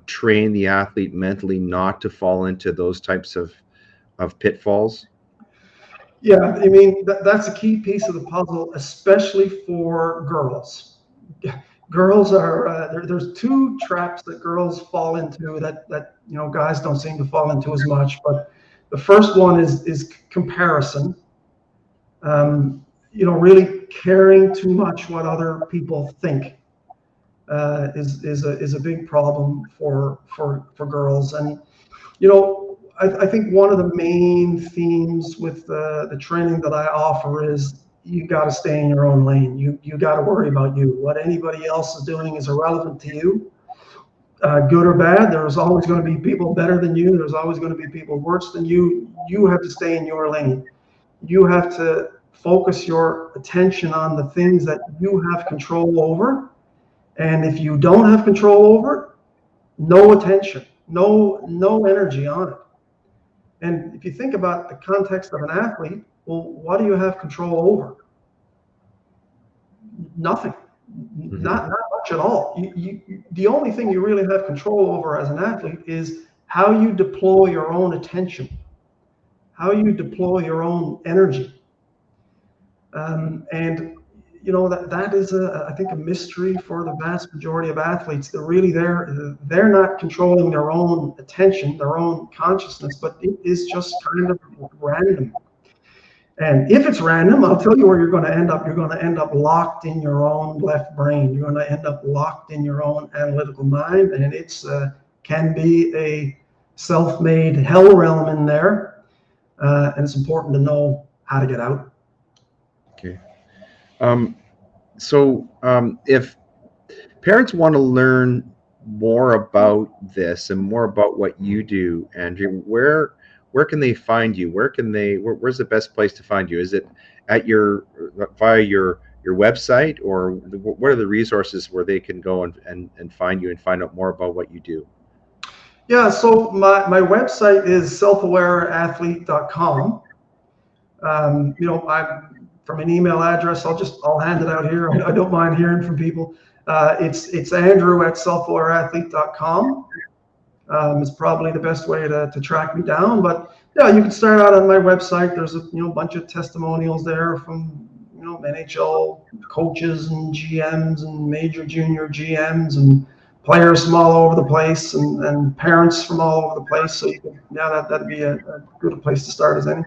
train the athlete mentally not to fall into those types of pitfalls? Yeah, I mean, that's a key piece of the puzzle, especially for girls. Girls are there's 2 traps that girls fall into that guys don't seem to fall into as much. But the first one is comparison. Really caring too much what other people think is a big problem for girls. And I think one of the main themes with the training that I offer is you got to stay in your own lane. You got to worry about you. What anybody else is doing is irrelevant to you. Good or bad, there's always going to be people better than you. There's always going to be people worse than you. You have to stay in your lane. You have to focus your attention on the things that you have control over. And if you don't have control over it, no attention, no energy on it. And if you think about the context of an athlete, well, what do you have control over? Nothing. Mm-hmm. Not much at all. The only thing you really have control over as an athlete is how you deploy your own attention, how you deploy your own energy. That is I think a mystery for the vast majority of athletes. They're not controlling their own attention, their own consciousness, but it is just kind of random. And if it's random, I'll tell you where you're going to end up. You're going to end up locked in your own left brain. You're going to end up locked in your own analytical mind, and it's can be a self-made hell realm in there. And it's important to know how to get out. Okay. If parents want to learn more about this and more about what you do, Andrew, where can they find you? Where's the best place to find you? Is it at via your website, or what are the resources where they can go and find you and find out more about what you do? Yeah, so my website is selfawareathlete.com. I'm from an email address. I'll hand it out here. I don't mind hearing from people. It's Andrew@selfawareathlete.com. It's probably the best way to track me down. But yeah, you can start out on my website. There's a bunch of testimonials there from NHL coaches and GMs and major junior GMs and players from all over the place and parents from all over the place. So that'd be a good place to start as any.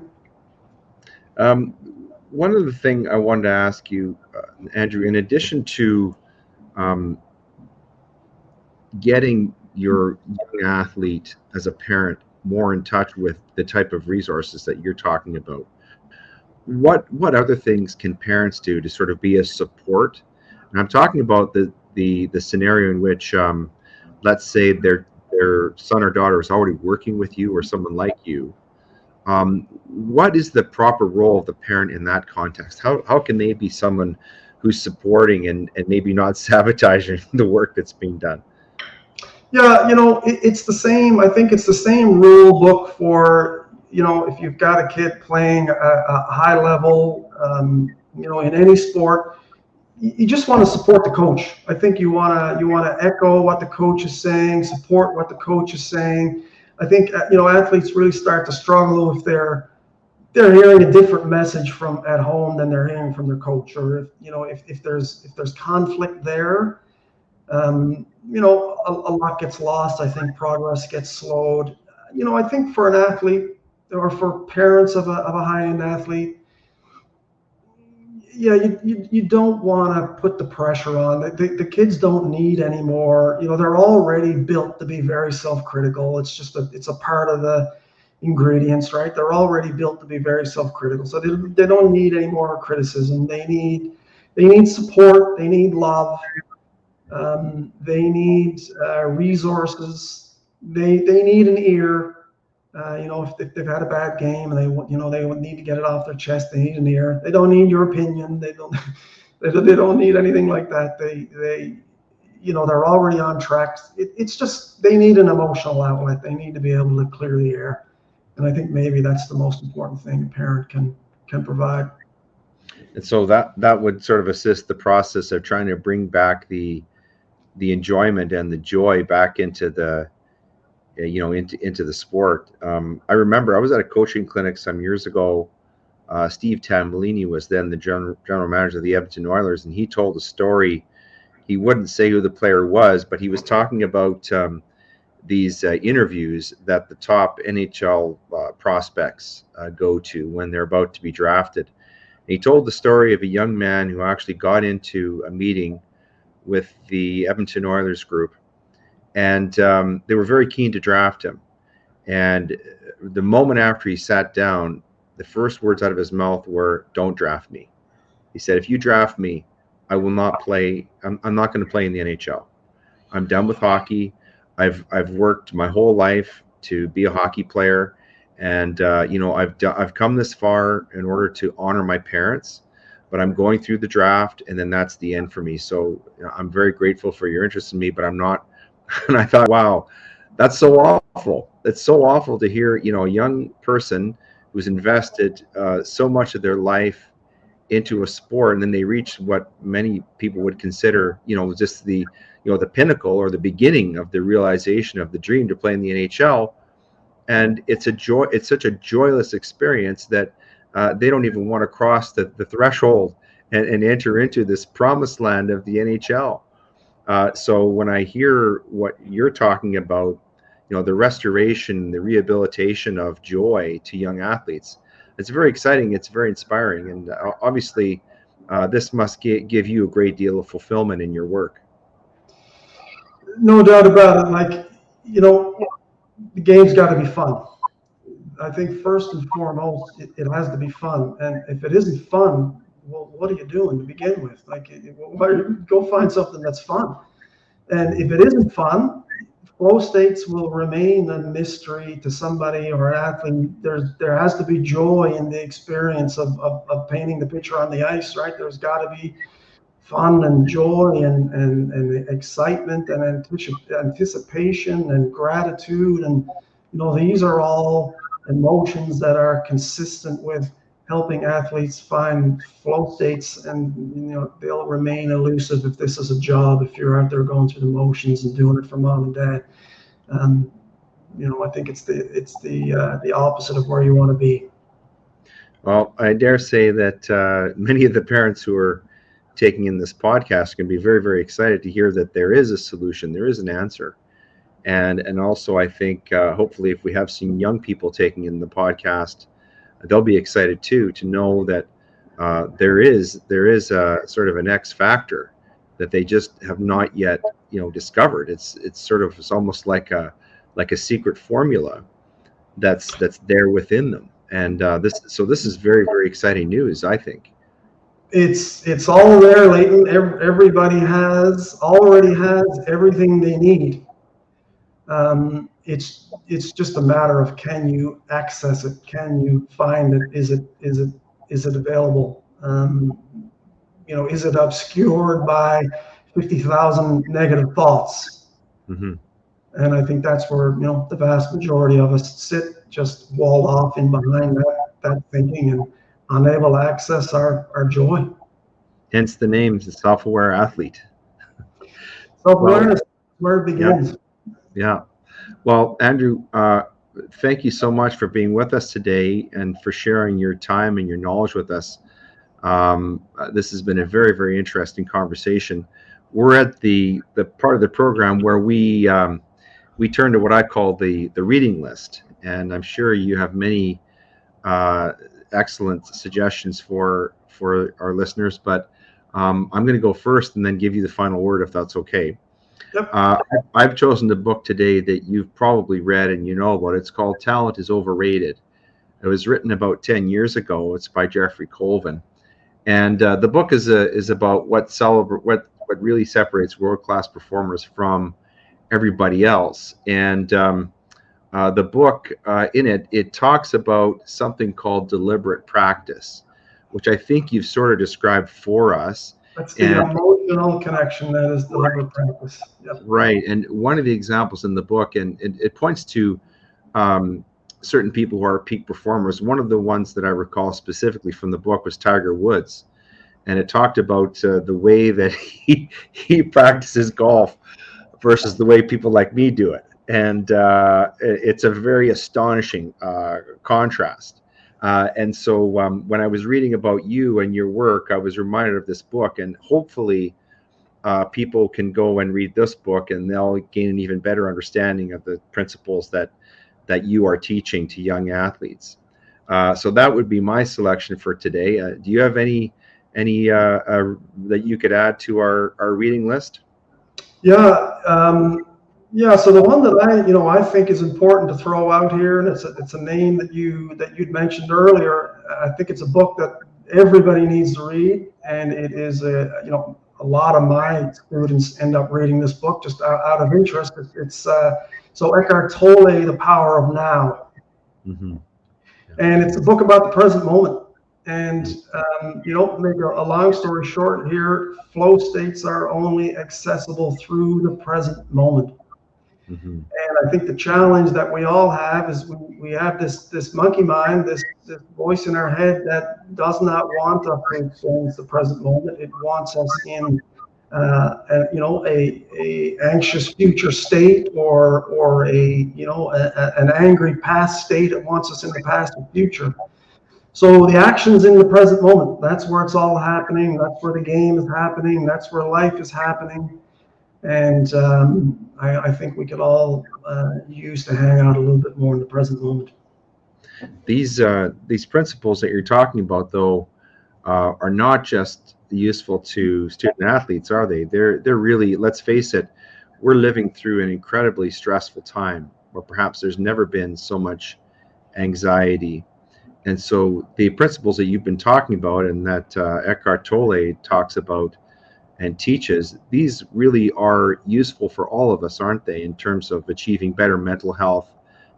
One other thing I wanted to ask you, Andrew, in addition to getting your young athlete as a parent more in touch with the type of resources that you're talking about, what other things can parents do to sort of be a support? And I'm talking about the scenario in which, let's say their son or daughter is already working with you or someone like you. What is the proper role of the parent in that context? How can they be someone who's supporting and maybe not sabotaging the work that's being done? Yeah, it's the same. I think it's the same rule book for, if you've got a kid playing a high level, in any sport, you just want to support the coach. I think you want to echo what the coach is saying, support what the coach is saying. I think athletes really start to struggle if they're hearing a different message from at home than they're hearing from their coach, or if there's conflict there, a lot gets lost. I think progress gets slowed. I think for an athlete or for parents of a high-end athlete, yeah, you don't want to put the pressure on. The kids don't need any more. They're already built to be very self-critical. It's a part of the ingredients, right? They're already built to be very self-critical. So they don't need any more criticism. They need support. They need love. They need resources. They need an ear. If they've had a bad game and they would need to get it off their chest, they need an ear. They don't need your opinion. They don't they don't need anything like that. They're already on track. It's just they need an emotional outlet. They need to be able to clear the air, and I think maybe that's the most important thing a parent can provide. And so that would sort of assist the process of trying to bring back the enjoyment and the joy back into the into the sport. I remember I was at a coaching clinic some years ago. Steve Tambellini was then the general manager of the Edmonton Oilers, and he told a story. He wouldn't say who the player was, but he was talking about these interviews that the top NHL prospects go to when they're about to be drafted. And he told the story of a young man who actually got into a meeting with the Edmonton Oilers group, and they were very keen to draft him. And the moment after he sat down, the first words out of his mouth were, "Don't draft me." He said, "If you draft me, I will not play. I'm not going to play in the NHL. I'm done with hockey. I've worked my whole life to be a hockey player, and I've come this far in order to honor my parents, but I'm going through the draft, and then that's the end for me. So I'm very grateful for your interest in me, but I'm not." And I thought, wow, that's so awful. It's so awful to hear, a young person who's invested so much of their life into a sport, and then they reach what many people would consider, just the pinnacle or the beginning of the realization of the dream to play in the NHL. And it's such a joyless experience that they don't even want to cross the threshold and enter into this promised land of the NHL. So when I hear what you're talking about, the restoration, the rehabilitation of joy to young athletes, it's very exciting. It's very inspiring. And obviously, this must give you a great deal of fulfillment in your work. No doubt about it. The game's got to be fun. I think first and foremost, it has to be fun. And if it isn't fun, well, what are you doing to begin with? Go find something that's fun. And if it isn't fun, flow states will remain a mystery to somebody or an athlete. There has to be joy in the experience of painting the picture on the ice, right? There's got to be fun and joy and excitement and anticipation and gratitude. And, these are all emotions that are consistent with helping athletes find flow states, and they'll remain elusive if this is a job. If you're out there going through the motions and doing it for mom and dad, I think it's the opposite of where you want to be. Well, I dare say that many of the parents who are taking in this podcast can be very, very excited to hear that there is a solution, there is an answer. And also, I think hopefully, if we have some young people taking in the podcast, they'll be excited too to know that there is a sort of an X factor that they just have not yet discovered. It's almost like a secret formula that's there within them. And this is very, very exciting news, I think. It's all there, Leighton. Everybody already has everything they need. It's just a matter of, can you access it? Can you find it? Is it available? Is it obscured by 50,000 negative thoughts? Mm-hmm. And I think that's where the vast majority of us sit, just walled off in behind that thinking and unable to access our joy. Hence the name, the self-aware athlete. Well, Self-awareness, where it yeah, begins. yeah. Well, Andrew, thank you so much for being with us today and for sharing your time and your knowledge with us. This has been a very, very interesting conversation. We're at the part of the program where we turn to what I call the reading list, and I'm sure you have many uh, excellent suggestions for our listeners. But I'm going to go first and then give you the final word, if that's okay. Yep. Uh, I've chosen the book today that you've probably read and you know about. It's called Talent is Overrated. It was written about 10 years ago. It's by Jeffrey Colvin. And the book is about what really separates world class performers from everybody else. And the book in it talks about something called deliberate practice, which I think you've sort of described for us. That's the And emotional connection that is deliberate practice. Yep. right, and one of the examples in the book, and it points to um, certain people who are peak performers. One of the ones that I recall specifically from the book was Tiger Woods, and it talked about the way that he practices golf versus the way people like me do it. And it's a very astonishing contrast. And so when I was reading about you and your work, I was reminded of this book, and hopefully people can go and read this book and they'll gain an even better understanding of the principles that you are teaching to young athletes. So that would be my selection for today. Do you have any that you could add to our reading list? Yeah. Yeah. So the one that I think is important to throw out here, and it's a name that you'd mentioned earlier. I think it's a book that everybody needs to read, and it is a lot of my students end up reading this book just out of interest. It's so Eckhart Tolle, The Power of Now. Mm-hmm. And it's a book about the present moment. And make a long story short here, flow states are only accessible through the present moment. Mm-hmm. And I think the challenge that we all have is we have this monkey mind, this voice in our head that does not want us to experience the present moment. It wants us in a anxious future state or an angry past state. It wants us in the past and future. So the action's in the present moment. That's where it's all happening. That's where the game is happening. That's where life is happening. And I think we could all use to hang out a little bit more in the present moment. These principles that you're talking about, though, are not just useful to student athletes, are they? They're really, let's face it, we're living through an incredibly stressful time where perhaps there's never been so much anxiety. And so the principles that you've been talking about and that Eckhart Tolle talks about and teaches, these really are useful for all of us, aren't they, in terms of achieving better mental health,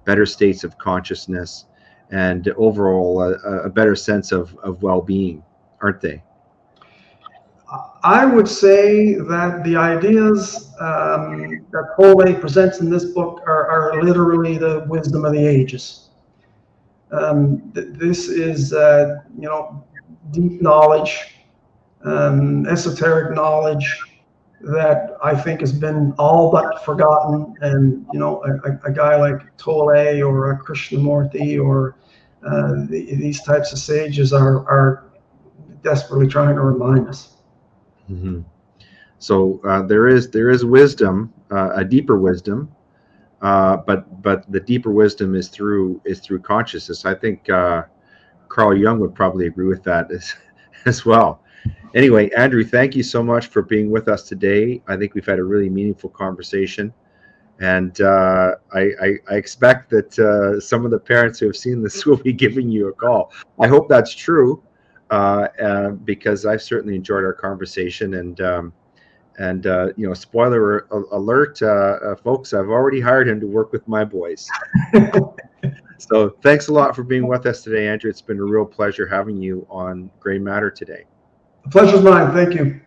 better states of consciousness, and overall a better sense of well-being, aren't they? I would say that the ideas that Tolle presents in this book are literally the wisdom of the ages. This is, deep knowledge, esoteric knowledge that I think has been all but forgotten. And, a guy like Tolle or a Krishnamurti or these types of sages are desperately trying to remind us. Mm-hmm. So there is wisdom, a deeper wisdom, but the deeper wisdom is through consciousness. I think Carl Jung would probably agree with that as well. Anyway, Andrew, thank you so much for being with us today. I think we've had a really meaningful conversation, and I expect that some of the parents who have seen this will be giving you a call. I hope that's true, because I've certainly enjoyed our conversation. And spoiler alert, folks, I've already hired him to work with my boys. So thanks a lot for being with us today, Andrew. It's been a real pleasure having you on Gray Matter today. The pleasure's mine. Thank you.